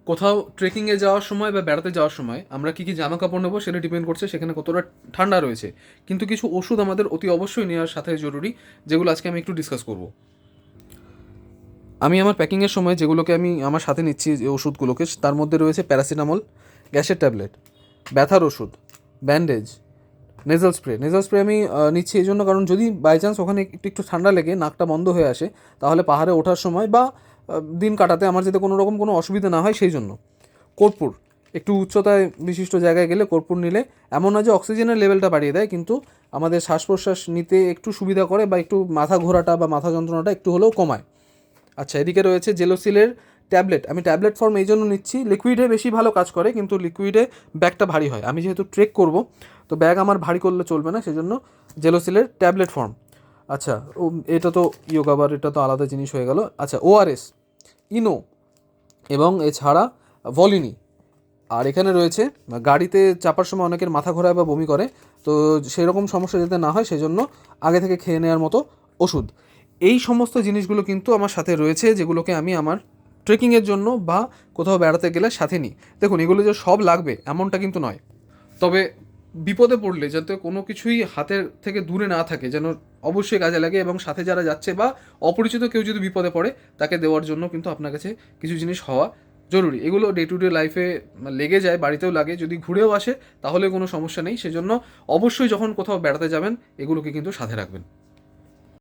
কোথাও ট্রেকিংয়ে যাওয়ার সময় বা বেড়াতে যাওয়ার সময় আমরা কী কী জামা কাপড় নেবো সেটা ডিপেন্ড করছে সেখানে কতটা ঠান্ডা রয়েছে। কিন্তু কিছু ওষুধ আমাদের অতি অবশ্যই নেওয়ার সাথে জরুরি, যেগুলো আজকে আমি একটু ডিসকাস করব। আমি আমার প্যাকিংয়ের সময় যেগুলোকে আমি আমার সাথে নিচ্ছি, যে ওষুধগুলোকে, তার মধ্যে রয়েছে প্যারাসিটামল, গ্যাসের ট্যাবলেট, ব্যথার ওষুধ, ব্যান্ডেজ, নেজাল স্প্রে আমি নিচ্ছি এই জন্য কারণ যদি বাই চান্স ওখানে একটু একটু ঠান্ডা লেগে নাকটা বন্ধ হয়ে আসে, তাহলে পাহাড়ে ওঠার সময় বা দিন কাটাতে আমার যাতে কোনো রকম কোনো অসুবিধা না হয় সেই জন্য। কর্পূর, একটু উচ্চতায় বিশিষ্ট জায়গায় গেলে কর্পূর নিলে এমন নয় যে অক্সিজেনের লেভেলটা বাড়িয়ে দেয়, কিন্তু আমাদের শ্বাস প্রশ্বাস নিতে একটু সুবিধা করে বা একটু মাথা ঘোরাটা বা মাথা যন্ত্রণাটা একটু হলেও কমায়। আচ্ছা, এদিকে রয়েছে জেলোসিলের ট্যাবলেট। আমি ট্যাবলেট ফর্ম এই জন্য নিচ্ছি, লিকুইডে বেশি ভালো কাজ করে, কিন্তু লিকুইডে ব্যাগটা ভারী হয়। আমি যেহেতু ট্রেক করব, তো ব্যাগ আমার ভারী করলে চলবে না, সেজন্য জেলোসিলের ট্যাবলেট ফর্ম। আচ্ছা, এটা তো ইয়োগাবার, এটা তো আলাদা জিনিস হয়ে গেল। আচ্ছা, ওআরএস, ইনো, এবং এছাড়া ভলিনি। আর এখানে রয়েছে, গাড়িতে চাপার সময় অনেকের মাথা ঘোরায় বা বমি করে, তো সেরকম সমস্যা যাতে না হয় সেজন্য আগে থেকে খেয়ে নেওয়ার মতো ওষুধ। এই সমস্ত জিনিসগুলো কিন্তু আমার সাথে রয়েছে, যেগুলোকে আমি আমার ট্রেকিংয়ের জন্য বা কোথাও বেড়াতে গেলে সাথে নিই। দেখুন, এগুলো যে সব লাগবে এমনটা কিন্তু নয়, তবে বিপদে পড়লে যাতে কোনো কিছুই হাতের থেকে দূরে না থাকে, যেন অবশ্যই কাজে লাগে, এবং সাথে যারা যাচ্ছে বা অপরিচিত কেউ যদি বিপদে পড়ে তাকে দেওয়ার জন্য কিন্তু আপনার কাছে কিছু জিনিস হওয়া জরুরি। এগুলো ডে টু ডে লাইফে লেগে যায়, বাড়িতেও লাগে, যদি ঘুরেও আসে তাহলে কোনো সমস্যা নেই। সেজন্য অবশ্যই যখন কোথাও বেড়াতে যাবেন এগুলোকে কিন্তু সাথে রাখবেন।